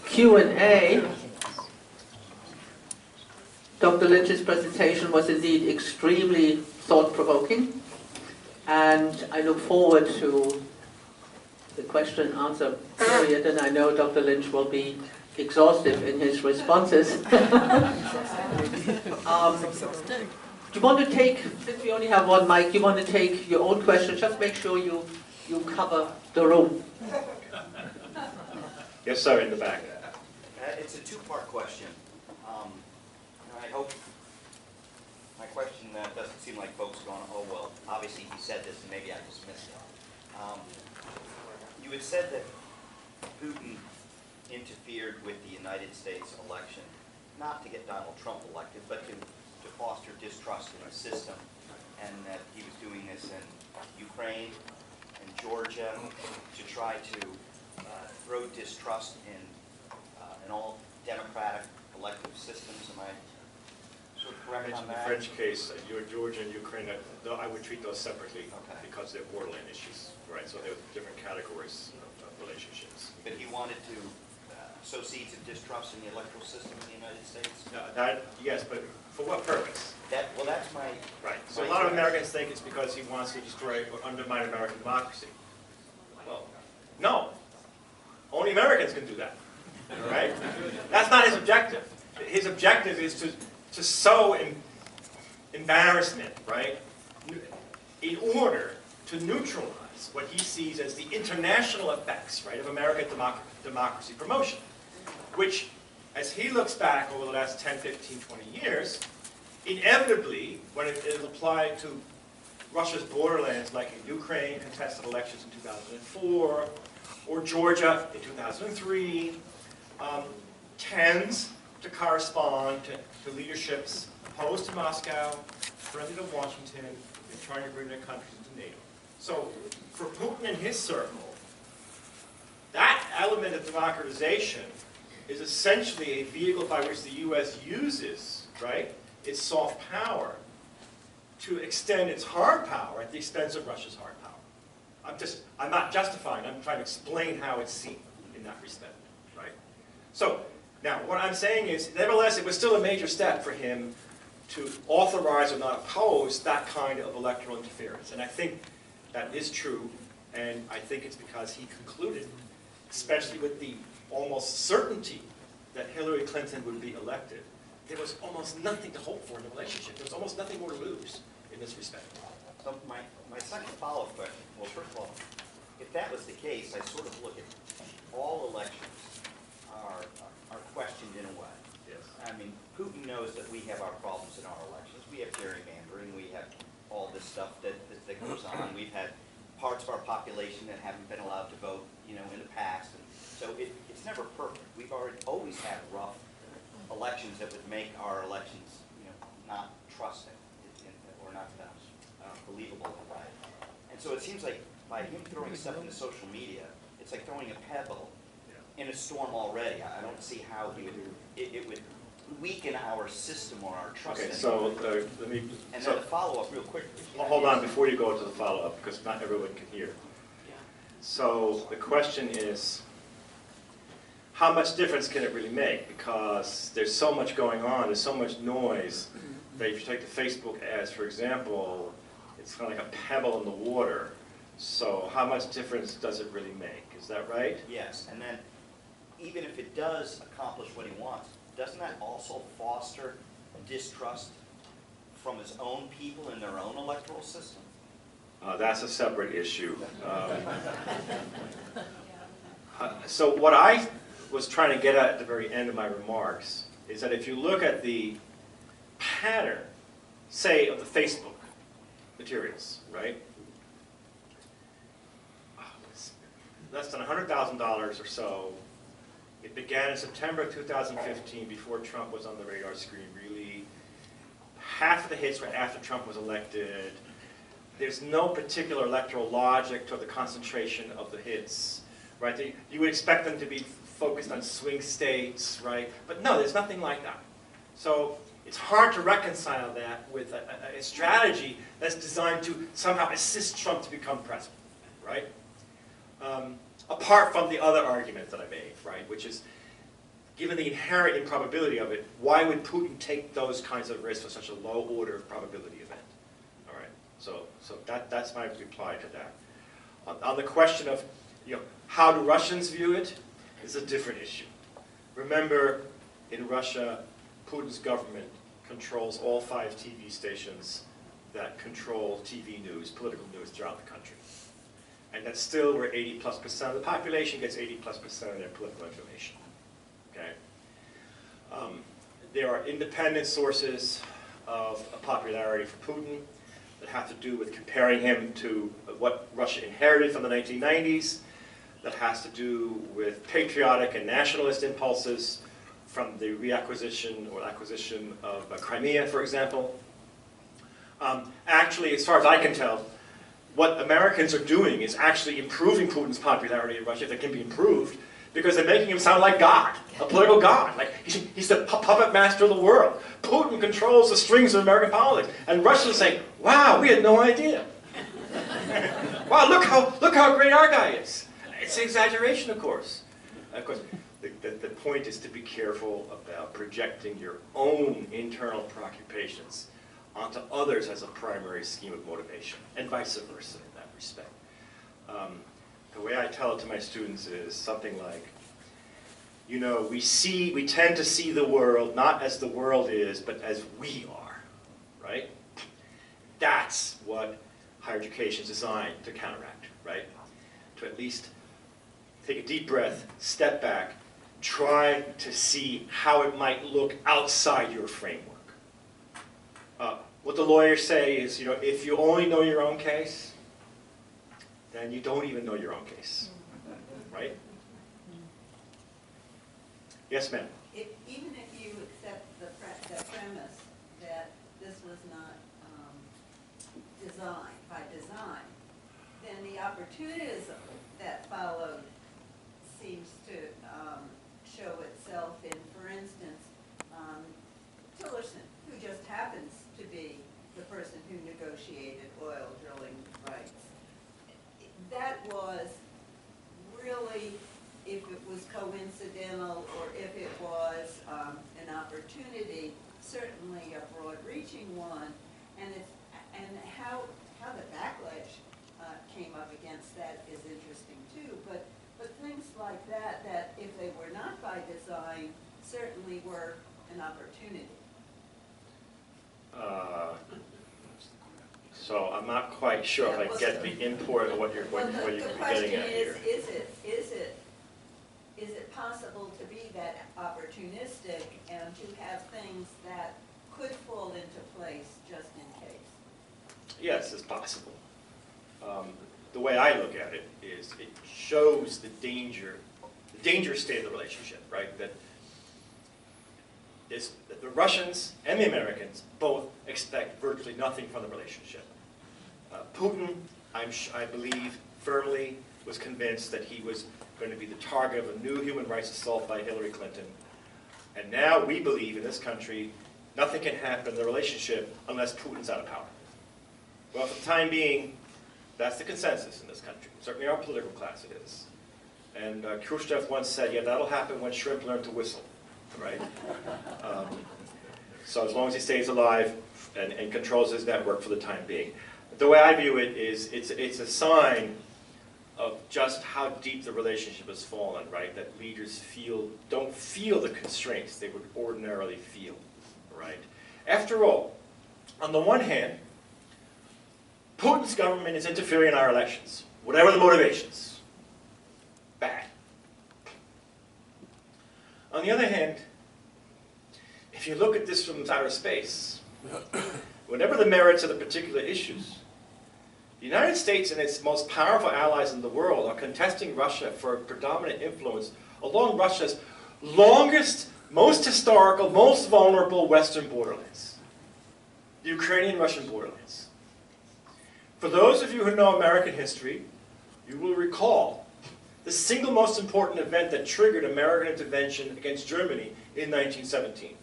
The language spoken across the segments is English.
Q&A. Dr. Lynch's presentation was indeed extremely thought-provoking, and I look forward to the question and answer period, and I know Dr. Lynch will be exhaustive in his responses. Do you want to take, since we only have one mic, you want to take your own question? Just make sure you cover the room. Yes, sir, in the back. It's a two-part question. I hope my question doesn't seem like folks going, oh, well, obviously he said this and maybe I just missed it. You had said that Putin interfered with the United States election, not to get Donald Trump elected, but to foster distrust in the system, and that he was doing this in Ukraine and Georgia to try to throw distrust in all democratic elective systems. Am I sort of correct on In the that? French case, Georgia and Ukraine, I would treat those separately because they're borderline issues, right? So they're different categories of relationships. But he wanted to sow seeds of distrust in the electoral system in the United States? Yes, but for what purpose? Well, that's my... Right. So a lot of Americans think it's because he wants to destroy or undermine American democracy. Well, no. Only Americans can do that. Right? That's not his objective. His objective is to sow embarrassment, right, in order to neutralize what he sees as the international effects, right, of American democracy promotion, which, as he looks back over the last 10, 15, 20 years, inevitably, when it is applied to Russia's borderlands, like in Ukraine, contested elections in 2004, or Georgia in 2003, tends to correspond to leaderships opposed to Moscow, friendly to Washington, and trying to bring their countries into NATO. So for Putin and his circle, that element of democratization is essentially a vehicle by which the U.S. uses, right, its soft power to extend its hard power at the expense of Russia's hard power. I'm not justifying, I'm trying to explain how it's seen in that respect, right? So, now, what I'm saying is, nevertheless, it was still a major step for him to authorize or not oppose that kind of electoral interference. And I think that is true, and I think it's because he concluded, especially with the almost certainty that Hillary Clinton would be elected, there was almost nothing to hope for in the relationship. There was almost nothing more to lose in this respect. So my second follow-up question, well, first of all, if that was the case, I sort of look at all elections are questioned in a way. Yes. I mean, Putin knows that we have our problems in our elections. We have gerrymandering. We have all this stuff that goes on. We've had parts of our population that haven't been allowed to vote, in the past. And so it's never perfect. We've always had rough elections that would make our elections, not trusting or not believable in a way. And so it seems like by him throwing stuff into social media, it's like throwing a pebble in a storm already. I don't see how it would weaken our system or our trust. Okay, so let me... And then the follow-up real quick. Hold on before you go to the follow-up, because not everyone can hear. So the question is, how much difference can it really make? Because there's so much going on, there's so much noise, that if you take the Facebook ads, for example, it's kind of like a pebble in the water. So how much difference does it really make? Is that right? Yes, and then even if it does accomplish what he wants, doesn't that also foster distrust from his own people in their own electoral system? That's a separate issue. So what I was trying to get at the very end of my remarks is that if you look at the pattern, say, of the Facebook materials, right? Less than $100,000 or so. It began in September of 2015, before Trump was on the radar screen, really. Half of the hits were after Trump was elected. There's no particular electoral logic to the concentration of the hits, right? You would expect them to be focused on swing states, right? But no, there's nothing like that. So it's hard to reconcile that with a strategy that's designed to somehow assist Trump to become president, right? Apart from the other argument that I made, right, which is given the inherent improbability of it, why would Putin take those kinds of risks for such a low order of probability event? All right, so that's my reply to that. On the question of, how do Russians view it, is a different issue. Remember, in Russia, Putin's government controls all 5 TV stations that control TV news, political news throughout the country. And that's still where 80+% of the population gets 80+% of their political information. Okay? There are independent sources of popularity for Putin that have to do with comparing him to what Russia inherited from the 1990s, that has to do with patriotic and nationalist impulses from the reacquisition or acquisition of Crimea, for example. Actually, as far as I can tell, what Americans are doing is actually improving Putin's popularity in Russia, if it can be improved, because they're making him sound like God, a political God. Like he's the puppet master of the world. Putin controls the strings of American politics. And Russians say, wow, we had no idea. Wow, look how great our guy is. It's an exaggeration, of course. Of course, the point is to be careful about projecting your own internal preoccupations onto others as a primary scheme of motivation, and vice versa in that respect. The way I tell it to my students is something like, we tend to see the world not as the world is, but as we are, right? That's what higher education is designed to counteract, right? To at least take a deep breath, step back, try to see how it might look outside your framework. What the lawyers say is, if you only know your own case, then you don't even know your own case, right? Yes, ma'am? Even if you accept the premise that this was not designed by design, then the opportunism that followed seems to show itself in, for instance, Tillerson, who just happens to be the person who negotiated oil drilling rights. That was really, if it was coincidental or if it was an opportunity, certainly a broad-reaching one, and how the backlash came up against that is interesting too. But things like that if they were not by design, certainly were an opportunity. So I'm not quite sure if I get the import of what you're getting at here. The question is it possible to be that opportunistic and to have things that could fall into place just in case? Yes, it's possible. The way I look at it is it shows the dangerous state of the relationship, right? That the Russians and the Americans both expect virtually nothing from the relationship. Putin, I believe, firmly was convinced that he was going to be the target of a new human rights assault by Hillary Clinton. And now we believe in this country nothing can happen in the relationship unless Putin's out of power. Well, for the time being, that's the consensus in this country. Certainly our political class it is. And Khrushchev once said, yeah, that'll happen when shrimp learn to whistle, right? So as long as he stays alive and controls his network for the time being. The way I view it is it's a sign of just how deep the relationship has fallen, right? That leaders don't feel the constraints they would ordinarily feel, right? After all, on the one hand, Putin's government is interfering in our elections, whatever the motivations. Bad. On the other hand, if you look at this from outer space, whatever the merits of the particular issues, the United States and its most powerful allies in the world are contesting Russia for predominant influence along Russia's longest, most historical, most vulnerable western borderlands, the Ukrainian-Russian borderlands. For those of you who know American history, you will recall the single most important event that triggered American intervention against Germany in 1917.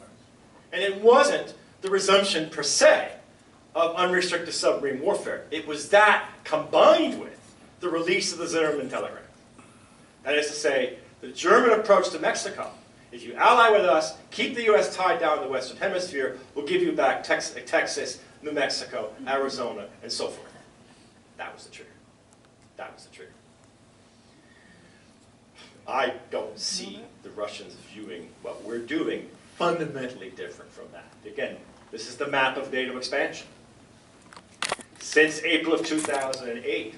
And it wasn't the resumption per se of unrestricted submarine warfare. It was that combined with the release of the Zimmermann telegram. That is to say, the German approach to Mexico If you ally with us, keep the U.S. tied down in the Western Hemisphere, we'll give you back Texas, New Mexico, Arizona, and so forth. That was the trigger. That was the trigger. I don't see the Russians viewing what we're doing fundamentally different from that. Again, this is the map of NATO expansion. Since April of 2008,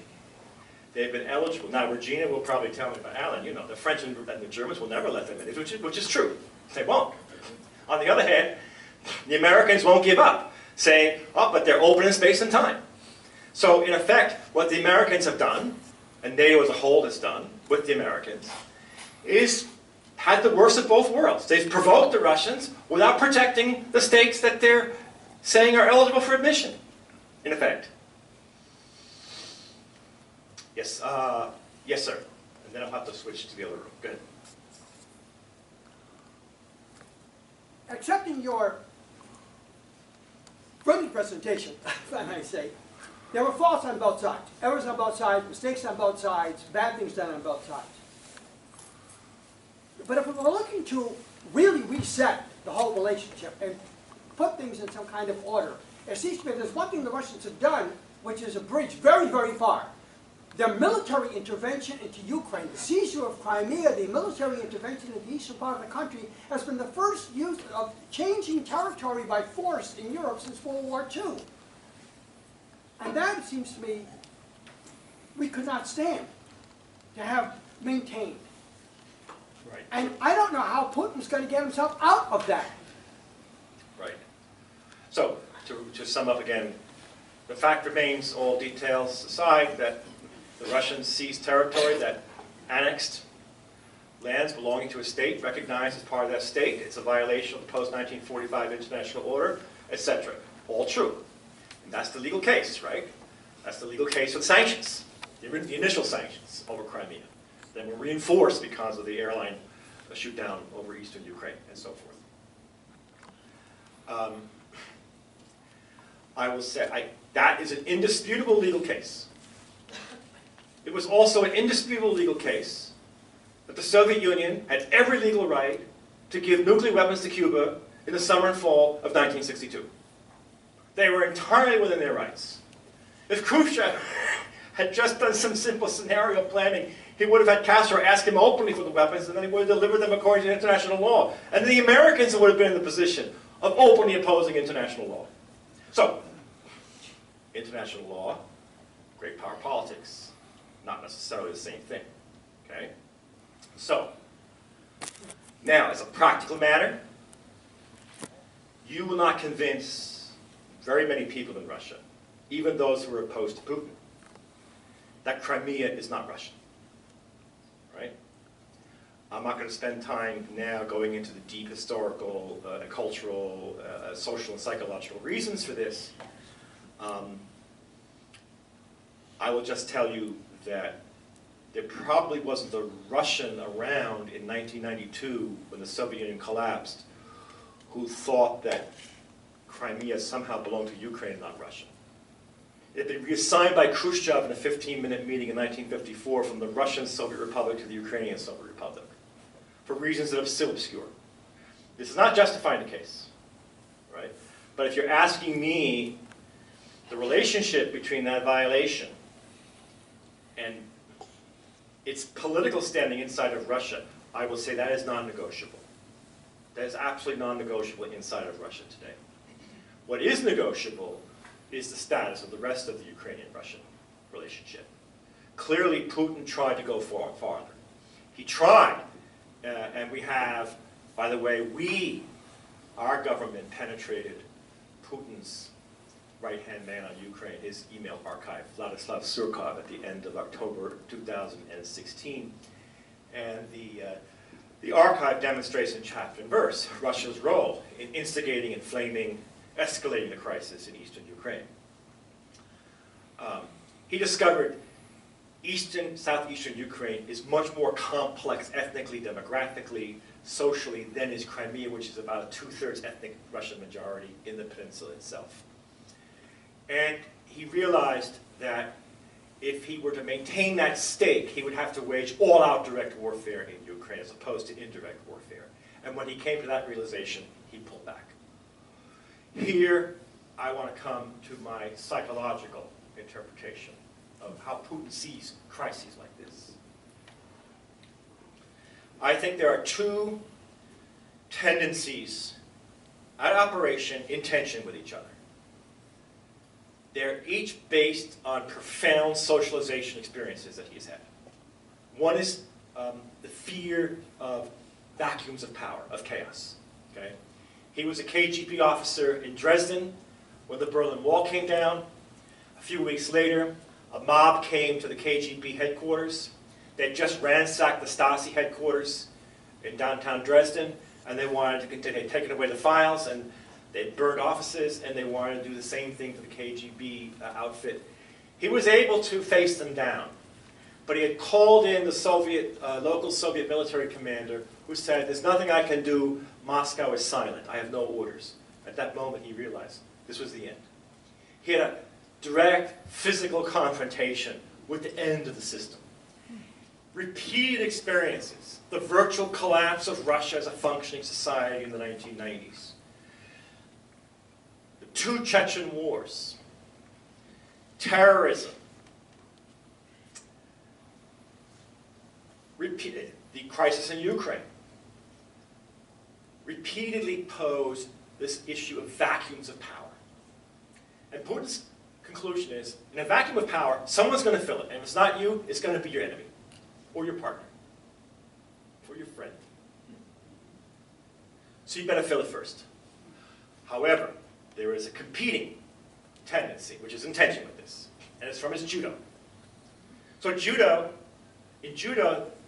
they've been eligible. Now, Regina will probably tell me, but Alan, you know, the French and the Germans will never let them in, which is true. They won't. On the other hand, the Americans won't give up, saying, oh, but they're open in space and time. So, in effect, what the Americans have done, and NATO as a whole has done with the Americans, is had the worst of both worlds. They've provoked the Russians without protecting the states that they're saying are eligible for admission, in effect. Yes, yes, sir. And then I'll have to switch to the other room. Go ahead. Accepting your friendly presentation, if I may say, there were faults on both sides. Errors on both sides, mistakes on both sides, bad things done on both sides. But if we're looking to really reset the whole relationship and put things in some kind of order, it seems to me there's one thing the Russians have done, which is a bridge very, very far. Their military intervention into Ukraine, the seizure of Crimea, the military intervention in the eastern part of the country, has been the first use of changing territory by force in Europe since World War II. And that, it seems to me, we could not stand to have maintained. Right. And I don't know how Putin's going to get himself out of that. Right. So, to sum up again, the fact remains, all details aside, that the Russians seized territory that annexed lands belonging to a state, recognized as part of that state. It's a violation of the post-1945 international order, etc. All true. And that's the legal case, right? That's the legal case with sanctions, the initial sanctions over Crimea. Then were reinforced because of the airline shoot down over eastern Ukraine and so forth. I will say, that is an indisputable legal case. It was also an indisputable legal case that the Soviet Union had every legal right to give nuclear weapons to Cuba in the summer and fall of 1962. They were entirely within their rights. If Khrushchev had just done some simple scenario planning, he would have had Castro ask him openly for the weapons, and then he would have delivered them according to international law. And the Americans would have been in the position of openly opposing international law. So, international law, great power politics, not necessarily the same thing. Okay? So, now, as a practical matter, you will not convince very many people in Russia, even those who are opposed to Putin, that Crimea is not Russian. Right? I'm not going to spend time now going into the deep historical, cultural, social, and psychological reasons for this. I will just tell you that there probably wasn't a Russian around in 1992 when the Soviet Union collapsed who thought that Crimea somehow belonged to Ukraine and not Russia. It had been reassigned by Khrushchev in a 15-minute meeting in 1954 from the Russian Soviet Republic to the Ukrainian Soviet Republic for reasons that are still obscure. This is not justifying the case, right? But if you're asking me the relationship between that violation and its political standing inside of Russia, I will say that is non-negotiable. That is absolutely non-negotiable inside of Russia today. What is negotiable is the status of the rest of the Ukrainian-Russian relationship. Clearly, Putin tried to go farther. He tried, and we have, by the way, our government penetrated Putin's right-hand man on Ukraine, his email archive, Vladislav Surkov, at the end of October 2016. And the archive demonstrates in chapter and verse Russia's role in instigating, inflaming, escalating the crisis in eastern Ukraine. He discovered southeastern Ukraine is much more complex ethnically, demographically, socially than is Crimea, which is about a 2/3 ethnic Russian majority in the peninsula itself. And he realized that if he were to maintain that stake, he would have to wage all-out direct warfare in Ukraine as opposed to indirect warfare. And when he came to that realization, he pulled back. Here, I want to come to my psychological interpretation of how Putin sees crises like this. I think there are two tendencies at operation in tension with each other. They're each based on profound socialization experiences that he's had. One is the fear of vacuums of power, of chaos. Okay? He was a KGB officer in Dresden when the Berlin Wall came down. A few weeks later, a mob came to the KGB headquarters. They just ransacked the Stasi headquarters in downtown Dresden, and they wanted to continue taking away the files, and they burned offices, and they wanted to do the same thing to the KGB outfit. He was able to face them down, but he had called in the local Soviet military commander who said, "There's nothing I can do, Moscow is silent, I have no orders." At that moment he realized this was the end. He had a direct physical confrontation with the end of the system. Repeated experiences, the virtual collapse of Russia as a functioning society in the 1990s, the two Chechen wars, terrorism, the crisis in Ukraine, repeatedly posed this issue of vacuums of power. And Putin's conclusion is, in a vacuum of power, someone's going to fill it. And if it's not you, it's going to be your enemy, or your partner, or your friend. So you better fill it first. However, there is a competing tendency, which is in tension with this, and it's from his judo. So in judo,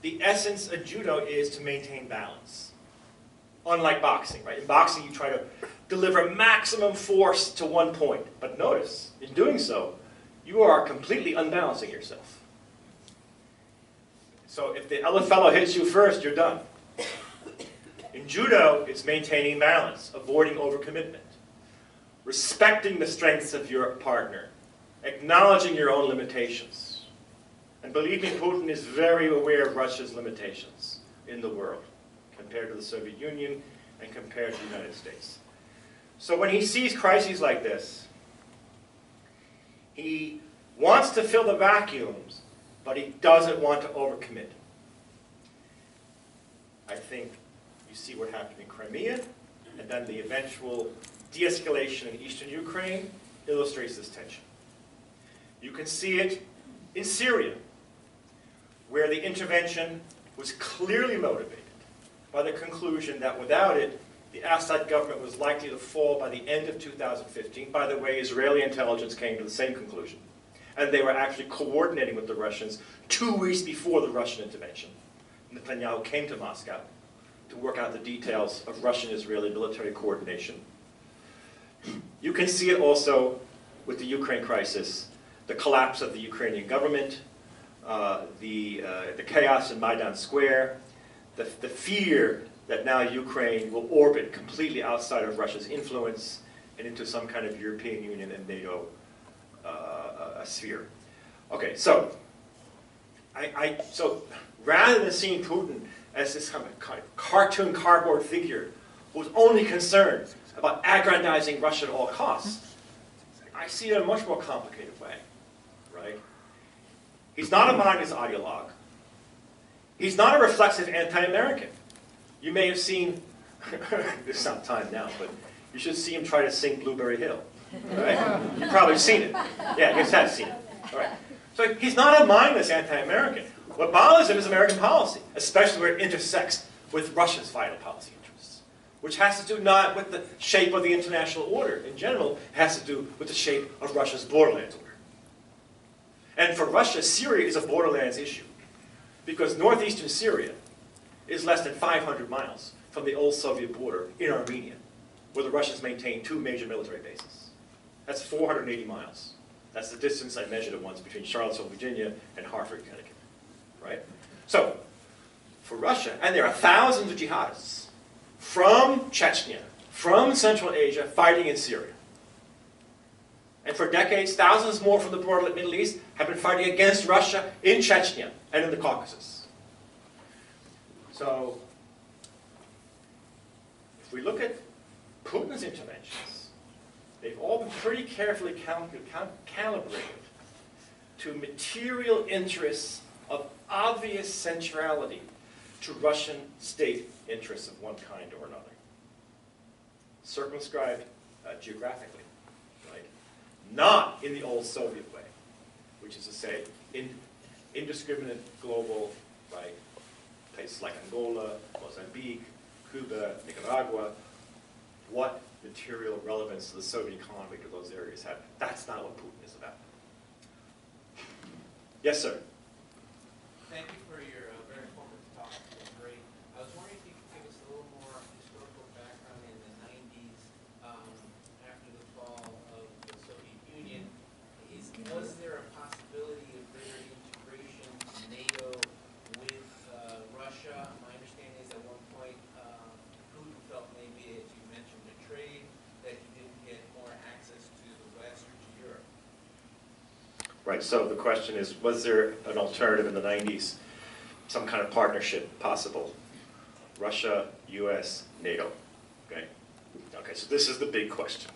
the essence of judo is to maintain balance. Unlike boxing, right? In boxing, you try to deliver maximum force to one point. But notice, in doing so, you are completely unbalancing yourself. So if the other fellow hits you first, you're done. In judo, it's maintaining balance, avoiding overcommitment, respecting the strengths of your partner, acknowledging your own limitations. And believe me, Putin is very aware of Russia's limitations in the world, compared to the Soviet Union and compared to the United States. So when he sees crises like this, he wants to fill the vacuums, but he doesn't want to overcommit. I think you see what happened in Crimea, and then the eventual de-escalation in eastern Ukraine illustrates this tension. You can see it in Syria, where the intervention was clearly motivated by the conclusion that without it, the Assad government was likely to fall by the end of 2015. By the way, Israeli intelligence came to the same conclusion. And they were actually coordinating with the Russians 2 weeks before the Russian intervention. Netanyahu came to Moscow to work out the details of Russian-Israeli military coordination. You can see it also with the Ukraine crisis, the collapse of the Ukrainian government, the chaos in Maidan Square, the fear that now Ukraine will orbit completely outside of Russia's influence and into some kind of European Union and NATO sphere. Okay, so so rather than seeing Putin as this kind of cartoon cardboard figure who's only concerned about aggrandizing Russia at all costs, I see it in a much more complicated way, right? He's not a mindless ideologue. He's not a reflexive anti-American. You may have seen, it's not time now, but you should see him try to sing Blueberry Hill. Right? You've probably seen it. Yeah, you have seen it. All right. So he's not a mindless anti-American. What bothers him is American policy, especially where it intersects with Russia's vital policy interests, which has to do not with the shape of the international order in general, it has to do with the shape of Russia's borderlands order. And for Russia, Syria is a borderlands issue, because northeastern Syria is less than 500 miles from the old Soviet border in Armenia, where the Russians maintain 2 major military bases. That's 480 miles. That's the distance I measured it once between Charlottesville, Virginia, and Hartford, Connecticut. Right? So, for Russia, and there are thousands of jihadists from Chechnya, from Central Asia, fighting in Syria. And for decades, thousands more from the broader Middle East have been fighting against Russia in Chechnya and in the Caucasus. So, if we look at Putin's interventions, they've all been pretty carefully calibrated to material interests of obvious centrality to Russian state interests of one kind or another. Circumscribed geographically, right? Not in the old Soviet way, which is to say, indiscriminate global, right? Places like Angola, Mozambique, Cuba, Nicaragua. What material relevance to the Soviet economy do those areas have? That's not what Putin is about. Yes, sir. Thank you for your very informative talk. It was great. I was wondering if you could give us a little more historical background in the 90s after the fall of the Soviet Union. Was there a possibility of greater integration to NATO with Russia? My understanding is at one point Putin felt maybe, as you mentioned, betrayed, that he didn't get more access to the West or to Europe. Right, so the question is, was there an alternative in the 90s, some kind of partnership possible? Russia, US, NATO, okay? Okay, so this is the big question.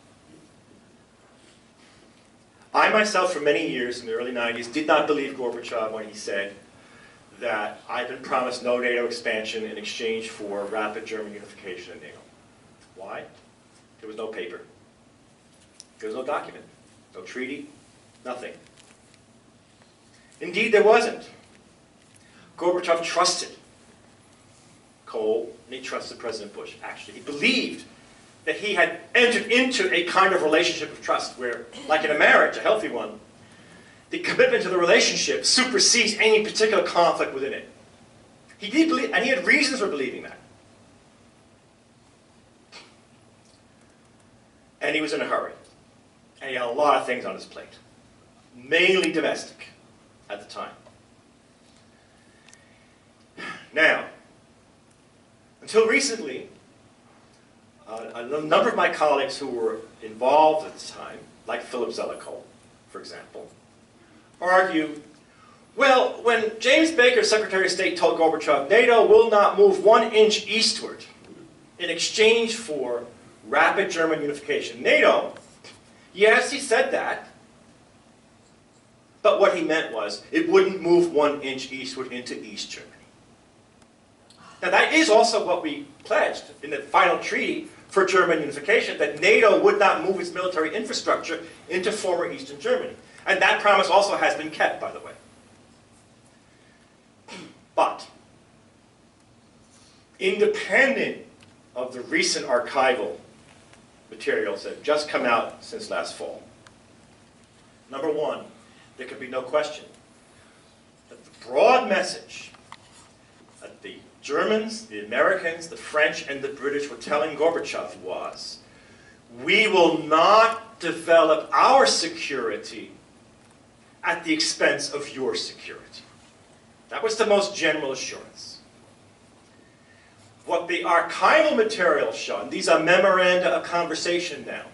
I myself, for many years in the early 90s, did not believe Gorbachev when he said that I've been promised no NATO expansion in exchange for rapid German unification in NATO. Why? There was no paper. There was no document, no treaty, nothing. Indeed, there wasn't. Gorbachev trusted Kohl, and he trusted President Bush. Actually, he believed that he had entered into a kind of relationship of trust where, like in a marriage, a healthy one, the commitment to the relationship supersedes any particular conflict within it. He did believe, and he had reasons for believing that. And he was in a hurry. And he had a lot of things on his plate, mainly domestic at the time. Now, until recently, a number of my colleagues who were involved at the time, like Philip Zelikow, for example, argue, well, when James Baker, Secretary of State, told Gorbachev, NATO will not move 1 inch eastward in exchange for rapid German unification. NATO, yes, he said that, but what he meant was it wouldn't move 1 inch eastward into East Germany. Now that is also what we pledged in the final treaty for German unification, that NATO would not move its military infrastructure into former Eastern Germany. And that promise also has been kept, by the way. But, independent of the recent archival materials that have just come out since last fall, number one, there can be no question that the broad message that the Germans, the Americans, the French, and the British were telling Gorbachev was, we will not develop our security at the expense of your security. That was the most general assurance. What the archival materials show, and these are memoranda of conversation now,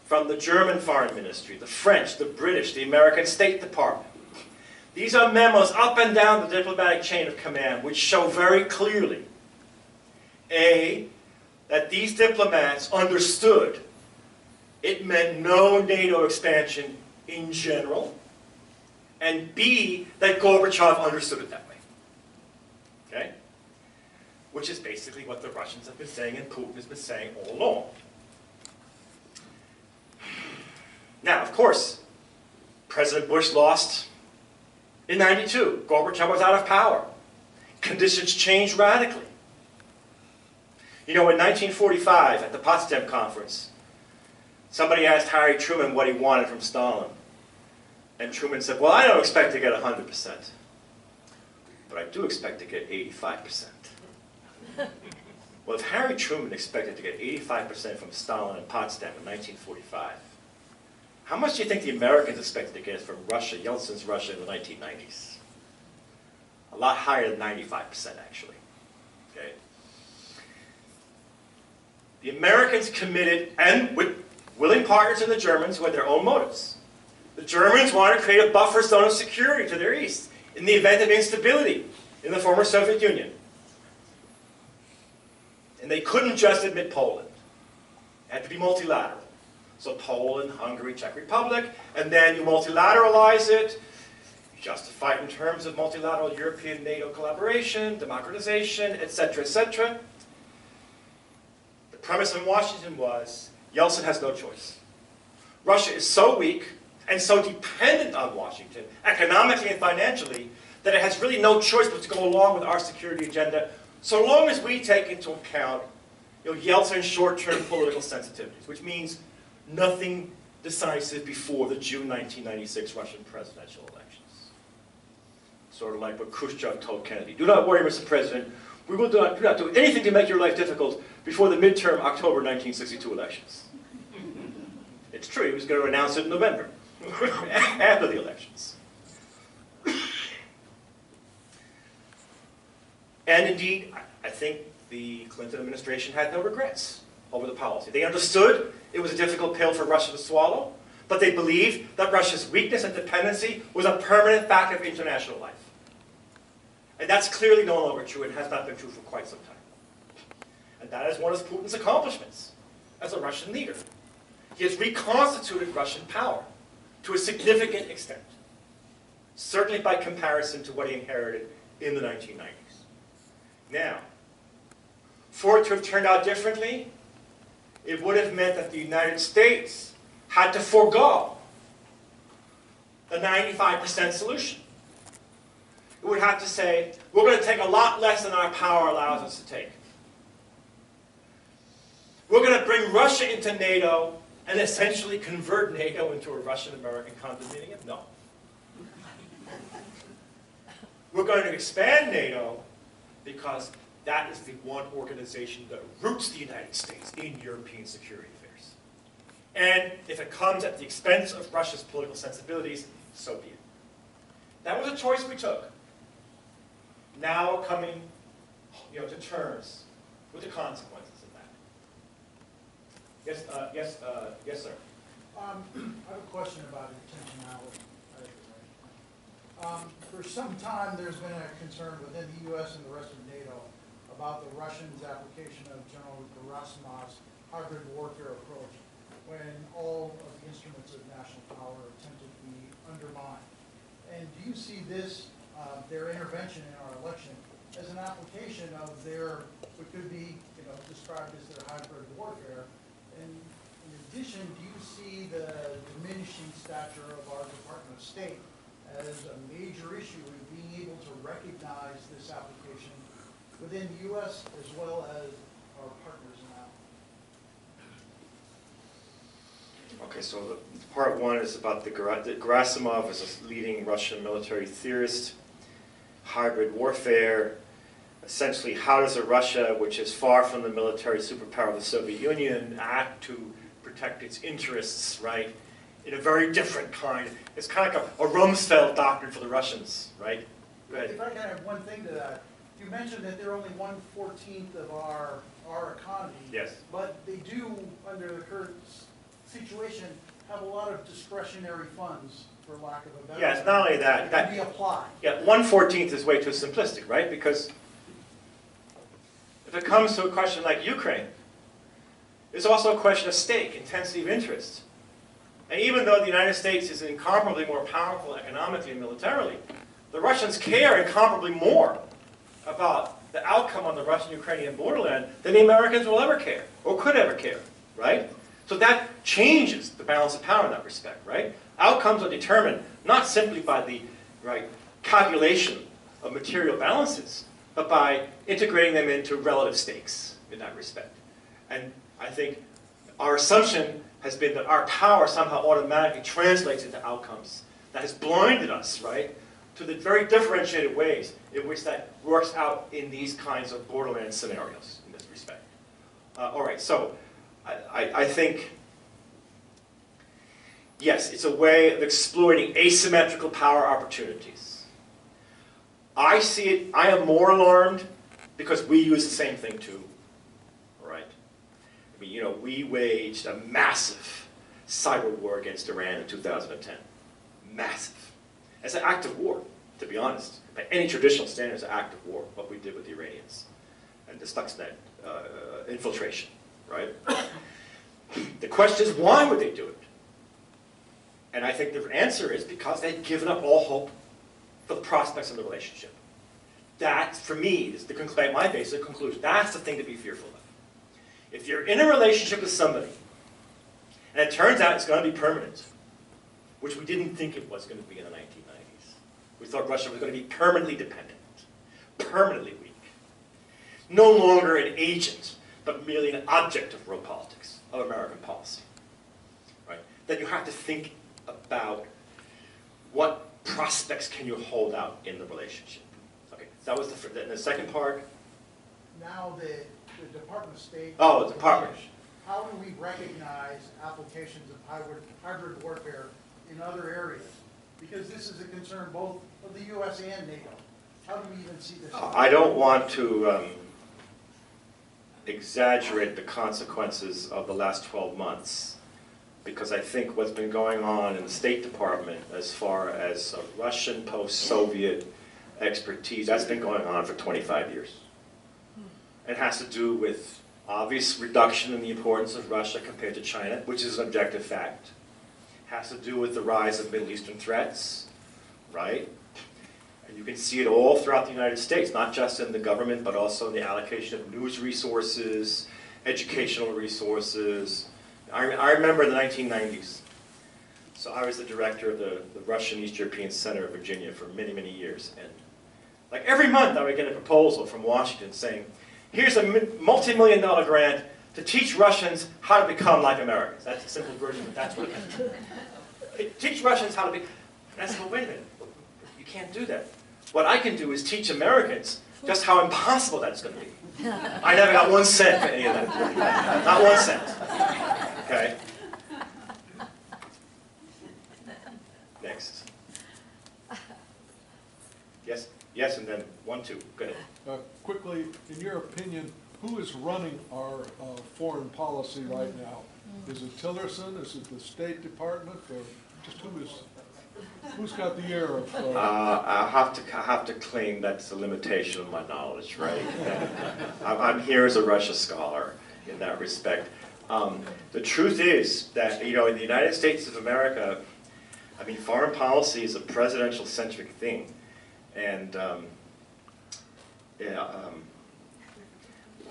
from the German Foreign Ministry, the French, the British, the American State Department. These are memos up and down the diplomatic chain of command which show very clearly, A, that these diplomats understood it meant no NATO expansion in general, and B, that Gorbachev understood it that way. Okay? Which is basically what the Russians have been saying and Putin has been saying all along. Now, of course, President Bush lost in '92. Gorbachev was out of power. Conditions changed radically. You know, in 1945, at the Potsdam Conference, somebody asked Harry Truman what he wanted from Stalin. And Truman said, well, I don't expect to get 100%, but I do expect to get 85%. Well, if Harry Truman expected to get 85% from Stalin in Potsdam in 1945, how much do you think the Americans expected to get from Russia, Yeltsin's Russia, in the 1990s? A lot higher than 95%, actually. Okay? The Americans committed, and with willing partners in the Germans who had their own motives. The Germans wanted to create a buffer zone of security to their east in the event of instability in the former Soviet Union. And they couldn't just admit Poland. It had to be multilateral. So Poland, Hungary, Czech Republic, and then you multilateralize it, you justify it in terms of multilateral European NATO collaboration, democratization, etc., etc. The premise in Washington was, Yeltsin has no choice. Russia is so weak and so dependent on Washington, economically and financially, that it has really no choice but to go along with our security agenda, so long as we take into account Yeltsin's short-term political sensitivities, which means nothing decisive before the June 1996 Russian presidential elections. Sort of like what Khrushchev told Kennedy. Do not worry, Mr. President. We will do not do anything to make your life difficult before the midterm October 1962 elections. It's true, he was going to announce it in November, after the elections. And indeed, I think the Clinton administration had no regrets over the policy. They understood it was a difficult pill for Russia to swallow, but they believed that Russia's weakness and dependency was a permanent fact of international life. And that's clearly no longer true and has not been true for quite some time. And that is one of Putin's accomplishments as a Russian leader. He has reconstituted Russian power to a significant extent, certainly by comparison to what he inherited in the 1990s. Now, for it to have turned out differently, it would have meant that the United States had to forego the 95% solution. It would have to say, we're going to take a lot less than our power allows us to take. We're going to bring Russia into NATO and essentially convert NATO into a Russian-American condominium? No. We're going to expand NATO because that is the one organization that roots the United States in European security affairs. And if it comes at the expense of Russia's political sensibilities, so be it. That was a choice we took. Now coming to terms with the consequences of that. Yes, sir. I have a question about intentionality. For some time, there's been a concern within the U.S. and the rest of NATO about the Russians' application of General Gerasimov's hybrid warfare approach when all of the instruments of national power are attempted to be undermined. And do you see this, their intervention in our election, as an application of their, what could be described as their hybrid warfare? And in addition, do you see the diminishing stature of our Department of State as a major issue in being able to recognize this application within the U.S. as well as our partners now? Okay, so the part one is about Gerasimov is a leading Russian military theorist, hybrid warfare. Essentially, how does a Russia, which is far from the military superpower of the Soviet Union, act to protect its interests, right, in a very different kind? It's kind of like a Rumsfeld doctrine for the Russians, right? Go ahead. If I can add one thing to that, you mentioned that they're only 1/14 of our economy. Yes. But they do, under the current situation, have a lot of discretionary funds, for lack of a better Yes, not only that. can be applied. Yeah, 1/14 is way too simplistic, right? Because if it comes to a question like Ukraine, it's also a question of stake, intensity of interest. And even though the United States is incomparably more powerful economically and militarily, the Russians care incomparably more about the outcome on the Russian-Ukrainian borderland than the Americans will ever care, or could ever care, right? So that changes the balance of power in that respect, right? Outcomes are determined not simply by the calculation of material balances, but by integrating them into relative stakes in that respect. And I think our assumption has been that our power somehow automatically translates into outcomes. That has blinded us, right, to the very differentiated ways in which that works out in these kinds of borderland scenarios in this respect. All right, so I think, yes, it's a way of exploiting asymmetrical power opportunities. I see it, I am more alarmed because we use the same thing too, all right? I mean, we waged a massive cyber war against Iran in 2010. Massive. It's an act of war, to be honest. By any traditional standards, an act of war, what we did with the Iranians and the Stuxnet infiltration, right? The question is, why would they do it? And I think the answer is because they've given up all hope for the prospects of the relationship. That, for me, is my basic conclusion. That's the thing to be fearful of. If you're in a relationship with somebody, and it turns out it's going to be permanent, which we didn't think it was going to be in the 1990s. We thought Russia was going to be permanently dependent, permanently weak. No longer an agent, but merely an object of world politics, of American policy. Right? Then you have to think about what prospects can you hold out in the relationship. Okay, so that was the second part. Now the Department of State. Oh, the Department. How do we recognize applications of hybrid warfare in other areas? Because this is a concern both of the U.S. and NATO. How do we even see this? I don't want to exaggerate the consequences of the last 12 months, because I think what's been going on in the State Department as far as Russian post-Soviet expertise, that's been going on for 25 years. It has to do with obvious reduction in the importance of Russia compared to China, which is an objective fact. Has to do with the rise of Middle Eastern threats, right? And you can see it all throughout the United States, not just in the government, but also in the allocation of news resources, educational resources. I remember the 1990s. So I was the director of the Russian East European Center of Virginia for many, many years. And like every month I would get a proposal from Washington saying, here's a multi-million-dollar grant to teach Russians how to become like Americans. That's a simple version, but that's what it is. Teach Russians how to be. And I said, well, wait a minute. You can't do that. What I can do is teach Americans just how impossible that's going to be. I never got 1 cent for any of that. Not 1 cent. Okay? Next. Yes? Yes, and then 1, 2. Go ahead. Quickly, in your opinion, who is running our foreign policy right now? Is it Tillerson? Is it the State Department? Or just who's got the air of? I have to claim that's a limitation of my knowledge, right? I'm here as a Russia scholar in that respect. The truth is that, in the United States of America, I mean, foreign policy is a presidential-centric thing, and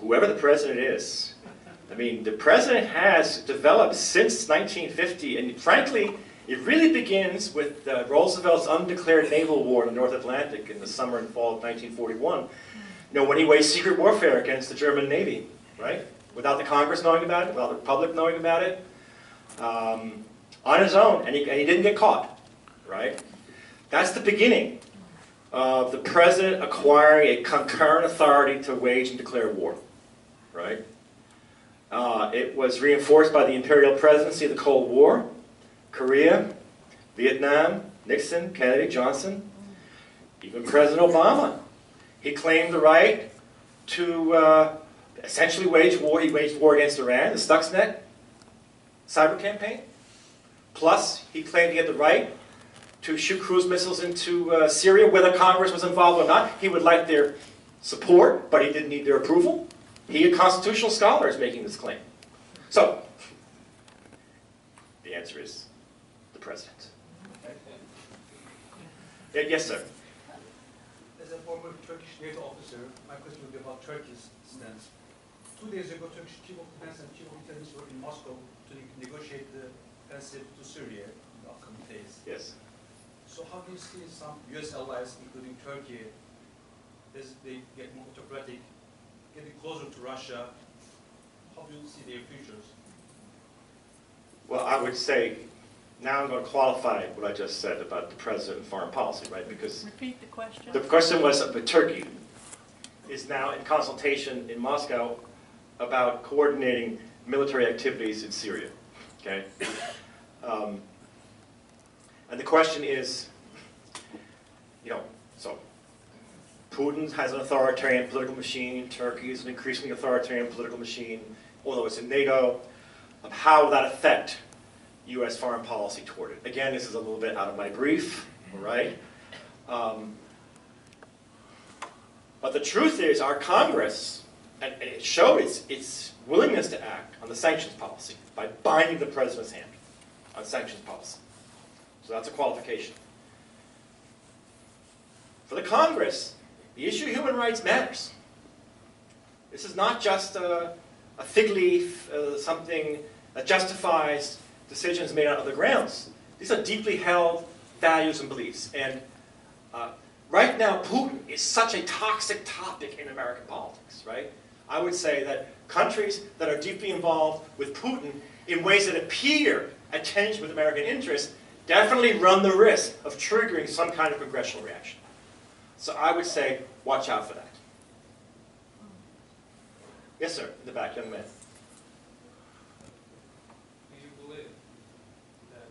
whoever the president is, I mean, the president has developed since 1950, and frankly, it really begins with Roosevelt's undeclared naval war in the North Atlantic in the summer and fall of 1941, when he waged secret warfare against the German Navy, right? Without the Congress knowing about it, without the public knowing about it, on his own, and he didn't get caught, right? That's the beginning of the president acquiring a concurrent authority to wage and declare war, right? It was reinforced by the imperial presidency of the Cold War, Korea, Vietnam, Nixon, Kennedy, Johnson, even President Obama. He claimed the right to essentially wage war. He waged war against Iran, the Stuxnet cyber campaign. Plus, he claimed he had the right to shoot cruise missiles into Syria, whether Congress was involved or not. He would like their support, but he didn't need their approval. He, a constitutional scholar, is making this claim. So, the answer is the president. Yes, sir. As a former Turkish NATO officer, my question would be about Turkey's stance. 2 days ago, Turkish chief of defense and chief of intelligence were in Moscow to negotiate the offensive to Syria in the upcoming phase. Yes. So how do you see some U.S. allies, including Turkey, as they get more autocratic, getting closer to Russia? How do you see their futures? Well, I would say, now I'm going to qualify what I just said about the president and foreign policy, right? Because Repeat the question. the question was that Turkey is now in consultation in Moscow about coordinating military activities in Syria, okay? And the question is, so Putin has an authoritarian political machine, Turkey is an increasingly authoritarian political machine, although it's in NATO. How will that affect U.S. foreign policy toward it? Again, this is a little bit out of my brief, all right? But the truth is, our Congress and it showed its willingness to act on the sanctions policy by binding the president's hand on sanctions policy. So that's a qualification. For the Congress, the issue of human rights matters. This is not just a fig leaf, something that justifies decisions made on other grounds. These are deeply held values and beliefs. And right now, Putin is such a toxic topic in American politics, right? I would say that countries that are deeply involved with Putin in ways that appear at tension with American interests definitely run the risk of triggering some kind of congressional reaction. So I would say, watch out for that. Yes, sir, in the back, young man. Do you believe that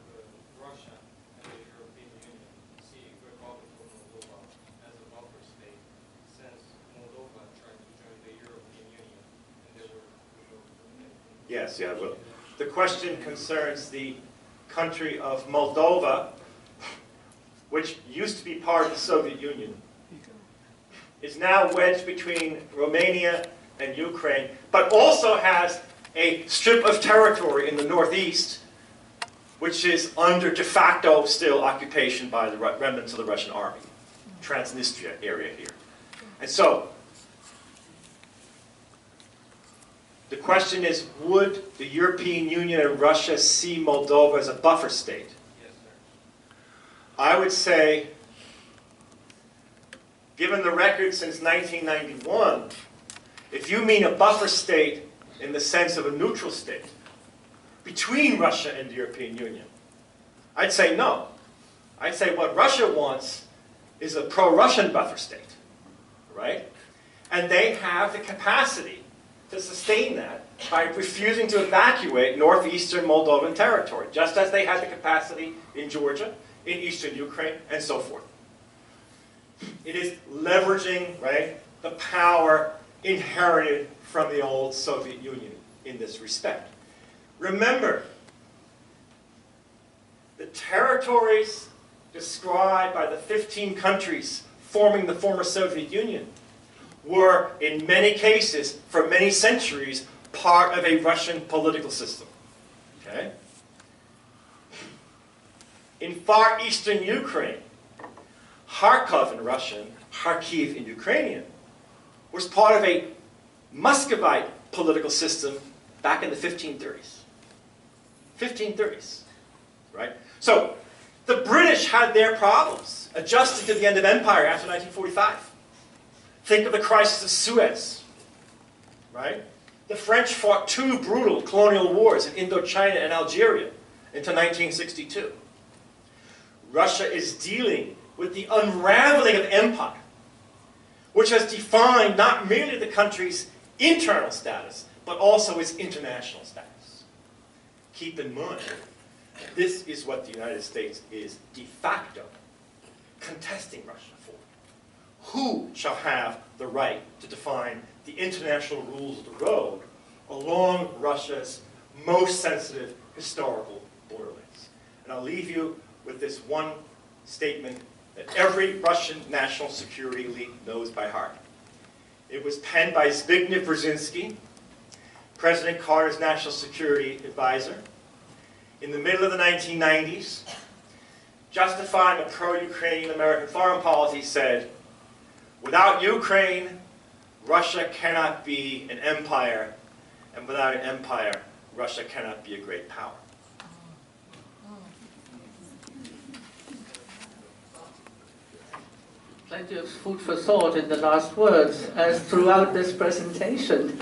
Russia and the European Union see the Republic of Moldova as a buffer state since Moldova tried to join the European Union and they were Yes, yeah, well, the question concerns the country of Moldova, which used to be part of the Soviet Union, is now wedged between Romania and Ukraine, but also has a strip of territory in the northeast, which is under de facto still occupation by the remnants of the Russian army, Transnistria area here. And so, the question is, would the European Union and Russia see Moldova as a buffer state? Yes, sir. I would say, given the record since 1991, if you mean a buffer state in the sense of a neutral state between Russia and the European Union, I'd say no. I'd say what Russia wants is a pro-Russian buffer state, right? And they have the capacity to sustain that by refusing to evacuate northeastern Moldovan territory, just as they had the capacity in Georgia, in eastern Ukraine, and so forth. It is leveraging, right, the power inherited from the old Soviet Union in this respect. Remember, the territories described by the 15 countries forming the former Soviet Union were, in many cases, for many centuries, part of a Russian political system. Okay? In far eastern Ukraine, Kharkov in Russian, Kharkiv in Ukrainian, was part of a Muscovite political system back in the 1530s. 1530s, right? So, the British had their problems, adjusting to the end of empire after 1945. Think of the crisis of Suez, right? The French fought two brutal colonial wars in Indochina and Algeria into 1962. Russia is dealing with the unraveling of empire, which has defined not merely the country's internal status, but also its international status. Keep in mind, this is what the United States is de facto contesting Russia for. Who shall have the right to define the international rules of the road along Russia's most sensitive historical borderlands? And I'll leave you with this one statement that every Russian national security elite knows by heart. It was penned by Zbigniew Brzezinski, President Carter's national security advisor, in the middle of the 1990s, justifying a pro-Ukrainian American foreign policy, said, without Ukraine, Russia cannot be an empire, and without an empire, Russia cannot be a great power. Plenty of food for thought in the last words, as throughout this presentation.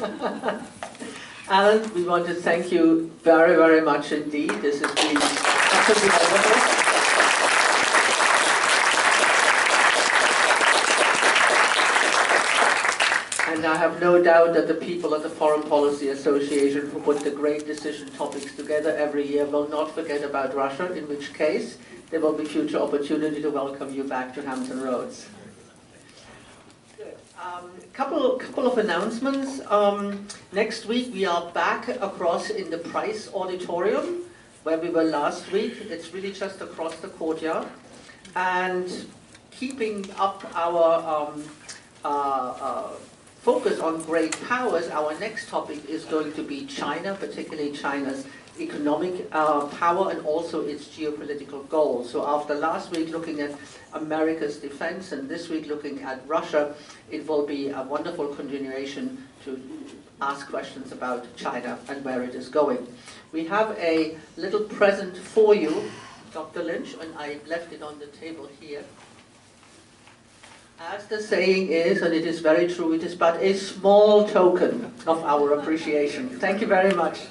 Alan, we want to thank you very, very much indeed. This has been absolutely wonderful. And I have no doubt that the people at the Foreign Policy Association who put the great decision topics together every year will not forget about Russia, in which case there will be future opportunity to welcome you back to Hampton Roads. Couple of announcements. Next week we are back across in the Price Auditorium where we were last week. It's really just across the courtyard. And keeping up our focus on great powers, our next topic is going to be China, particularly China's economic power and also its geopolitical goals. So after last week looking at America's defense and this week looking at Russia, it will be a wonderful continuation to ask questions about China and where it is going. We have a little present for you, Dr. Lynch, and I left it on the table here. As the saying is, and it is very true, it is but a small token of our appreciation. Thank you very much.